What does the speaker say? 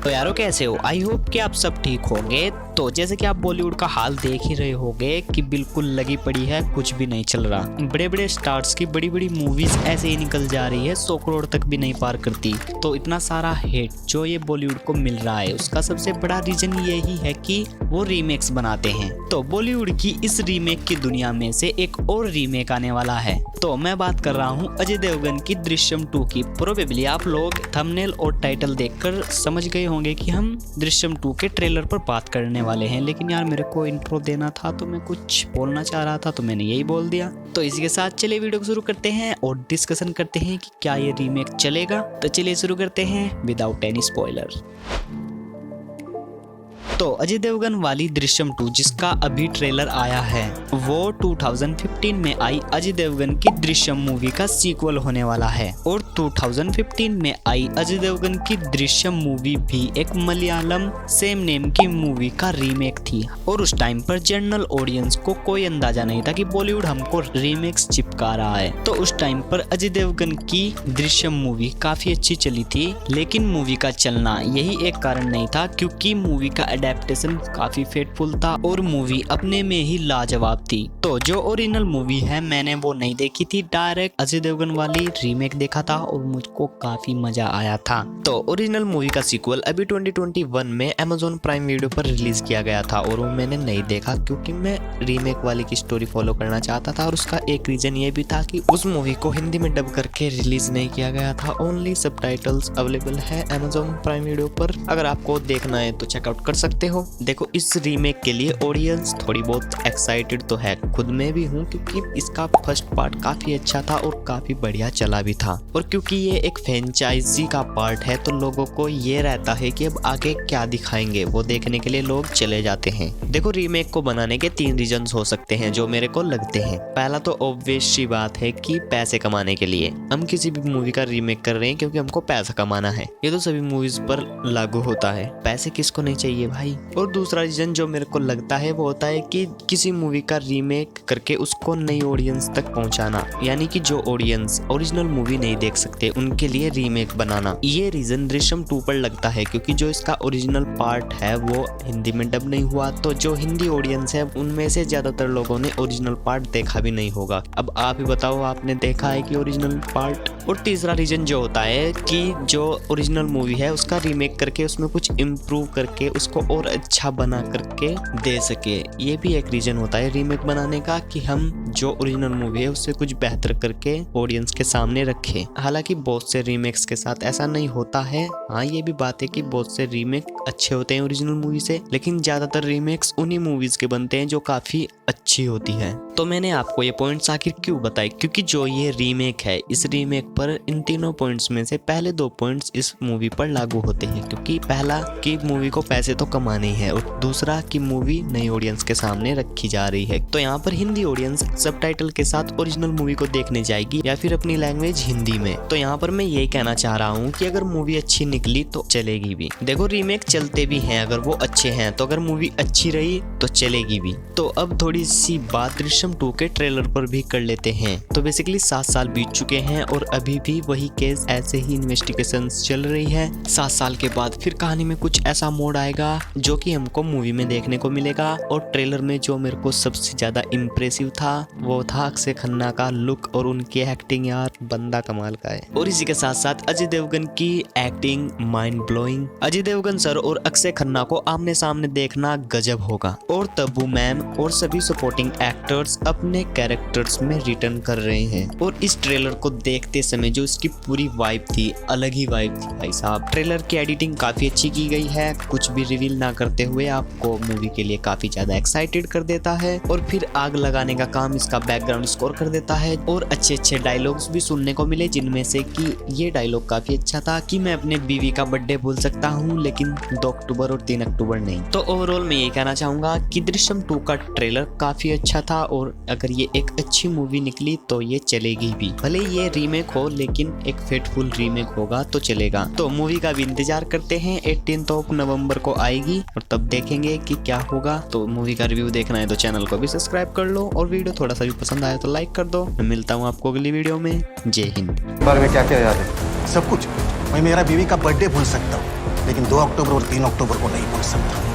तो यारो कैसे हो? आई होप कि आप सब ठीक होंगे। तो जैसे कि आप बॉलीवुड का हाल देख ही रहे होंगे कि बिल्कुल लगी पड़ी है, कुछ भी नहीं चल रहा। बड़े बड़े स्टार्स की बड़ी बड़ी मूवीज ऐसे ही निकल जा रही है, 100 करोड़ तक भी नहीं पार करती। तो इतना सारा हिट जो ये बॉलीवुड को मिल रहा है उसका सबसे बड़ा रीजन यही है कि वो रीमेक्स बनाते हैं। तो बॉलीवुड की इस रीमेक की दुनिया में से एक और रीमेक आने वाला है। तो मैं बात कर रहा हूँ अजय देवगन की दृश्यम 2 की। प्रोबेबली आप लोग थंबनेल और टाइटल देखकर समझ गए होंगे कि हम दृश्यम 2 के ट्रेलर पर बात करने वाले हैं, लेकिन यार मेरे को इंट्रो देना था तो मैं कुछ बोलना चाह रहा था तो मैंने यही बोल दिया। तो इसी के साथ चलिए वीडियो को शुरू करते हैं और डिस्कशन करते हैं कि क्या ये रीमेक चलेगा। तो चलिए शुरू करते हैं विदाउट एनी स्पॉइलर। तो अजय देवगन वाली दृश्यम 2 जिसका अभी ट्रेलर आया है वो 2015 में आई अजय देवगन की दृश्यम मूवी का सीक्वल होने वाला है। और 2015 में आई अजय देवगन की दृश्यम मूवी भी एक मलयालम सेम नेम की मूवी का रीमेक थी। और उस टाइम पर जनरल ऑडियंस को कोई अंदाजा नहीं था कि बॉलीवुड हमको रीमेक्स चिपका रहा है। तो उस टाइम पर अजय देवगन की दृश्यम मूवी काफी अच्छी चली थी, लेकिन मूवी का चलना यही एक कारण नहीं था क्योंकि मूवी का एडेप्टेशन काफी फेटफुल था और मूवी अपने में ही लाजवाब थी। तो जो ओरिजिनल मूवी है मैंने वो नहीं देखी थी, डायरेक्ट अजय देवगन वाली रीमेक देखा था और मुझको काफी मजा आया था। तो ओरिजिनल मूवी का सीक्वल अभी 2021 में Amazon प्राइम वीडियो पर रिलीज किया गया था और वो मैंने नहीं देखा क्योंकि मैं रीमेक वाली की स्टोरी फॉलो करना चाहता था। और उसका एक रीजन ये भी था कि उस मूवी को हिंदी में डब करके रिलीज नहीं किया गया था, ओनली सबटाइटल्स अवेलेबल है Amazon प्राइम वीडियो पर। अगर आपको देखना है तो चेकआउट कर सकते हो। देखो इस रीमेक के लिए ऑडियंस थोड़ी बहुत एक्साइटेड तो है, खुद में भी हूँ क्योंकि इसका फर्स्ट पार्ट काफी अच्छा था और काफी बढ़िया चला भी था। और क्योंकि ये एक फ्रेंचाइजी का पार्ट है तो लोगों को ये रहता है कि अब आगे क्या दिखाएंगे, वो देखने के लिए लोग चले जाते हैं। देखो रीमेक को बनाने के 3 रीजंस हो सकते हैं जो मेरे को लगते हैं। पहला तो ऑब्वियस सी बात है कि पैसे कमाने के लिए हम किसी भी मूवी का रीमेक कर रहे हैं क्योंकि हमको पैसा कमाना है। ये तो सभी मूवीज पर लागू होता है, पैसे किसको नहीं चाहिए भाई। और दूसरा रीजन जो मेरे को लगता है वो होता है कि किसी मूवी का रीमेक करके उसको नई ऑडियंस तक पहुंचाना, यानी कि जो ऑडियंस ओरिजिनल मूवी नहीं देख सकते उनके लिए रीमेक बनाना। ये रीजन दृश्यम 2 पर लगता है क्योंकि जो इसका ओरिजिनल पार्ट है वो हिंदी में डब नहीं हुआ, तो जो हिंदी ऑडियंस है उनमें से ज्यादातर लोगों ने ओरिजिनल पार्ट देखा भी नहीं होगा। अब आप ही बताओ आपने देखा है कि ओरिजिनल पार्ट। और तीसरा रीजन जो होता है कि जो ओरिजिनल मूवी है उसका रीमेक करके उसमें कुछ इम्प्रूव करके उसको और अच्छा बना करके दे सके। ये भी एक रीजन होता है रीमेक बनाने का कि हम जो ओरिजिनल मूवी है उससे कुछ बेहतर करके ऑडियंस के सामने रखें। हालांकि बहुत से रीमेक्स के साथ ऐसा नहीं होता है। हाँ ये भी बात है कि बहुत से रीमेक अच्छे होते हैं ओरिजिनल मूवी से, लेकिन ज्यादातर रीमेक्स उन्हीं मूवीज के बनते हैं जो काफी अच्छी होती है। तो मैंने आपको ये पॉइंट्स आखिर क्यों बताए, क्योंकि जो ये रीमेक है इस रीमेक पर इन तीनों पॉइंट्स में से पहले 2 पॉइंट्स इस मूवी पर लागू होते हैं। क्योंकि पहला कि मूवी को पैसे तो कमाने है और दूसरा कि मूवी नई ऑडियंस के सामने रखी जा रही है। तो यहाँ पर हिंदी ऑडियंस सबटाइटल के साथ ओरिजिनल मूवी को देखने जाएगी या फिर अपनी लैंग्वेज हिंदी में। तो यहाँ पर मैं यही कहना चाह रहा हूँ कि अगर मूवी अच्छी निकली तो चलेगी भी। देखो रीमेक चलते भी हैं अगर वो अच्छे हैं, तो अगर मूवी अच्छी रही तो चलेगी भी। तो अब थोड़ी सी बात दृश्यम 2 के ट्रेलर पर भी कर लेते हैं। तो बेसिकली 7 साल बीत चुके हैं और अभी भी वही केस ऐसे ही इन्वेस्टिगेशन चल रही है। 7 साल के बाद फिर कहानी में कुछ ऐसा मोड़ आएगा जो कि हमको मूवी में देखने को मिलेगा। और ट्रेलर में जो मेरे को सबसे ज्यादा इम्प्रेसिव था वो था अक्षय खन्ना का लुक और उनकी एक्टिंग, यार बंदा कमाल का है। और इसी के साथ साथ अजय देवगन की acting mind blowing. Ajay Devgan sir और अक्षय खन्ना को आमने सामने देखना गजब होगा। और तब्बू मैम और सभी सपोर्टिंग एक्टर्स अपने कैरेक्टर्स में रिटर्न कर रहे हैं। और इस ट्रेलर को देखते समय जो इसकी पूरी वाइब थी, अलग ही वाइब थी भाई साहब। ट्रेलर की एडिटिंग काफी अच्छी की गई है, कुछ भी रिवील ना करते हुए आपको मूवी के लिए काफी ज्यादा एक्साइटेड कर देता है। और फिर आग लगाने का काम इसका बैकग्राउंड स्कोर कर देता है। और अच्छे अच्छे डायलॉग्स भी सुनने को मिले, जिनमें से कि ये डायलॉग काफी अच्छा था कि मैं अपने बीवी का बर्थडे भूल सकता हूँ लेकिन 2 अक्टूबर और 3 अक्टूबर नहीं। तो ओवरऑल मैं ये कहना चाहूंगा कि दृश्यम 2 का ट्रेलर काफी अच्छा था और अगर ये एक अच्छी मूवी निकली तो ये चलेगी भी। भले ये रीमेक हो लेकिन एक फेटफुल रीमेक होगा तो चलेगा। तो मूवी का भी इंतजार करते हैं, 18 नवंबर को आएगी और तब देखेंगे कि क्या होगा। तो मूवी का रिव्यू देखना है तो चैनल को भी सब्सक्राइब कर लो और वीडियो थोड़ा सा भी पसंद आया तो लाइक कर दो। मैं मिलता हूँ आपको अगली वीडियो में। जय हिंद। बारे में क्या क्या याद है? सब कुछ। मैं मेरा बीवी का बर्थडे भूल सकता हूँ लेकिन लेकिन 2 अक्टूबर और 3 अक्टूबर को नहीं पहुंच सकता।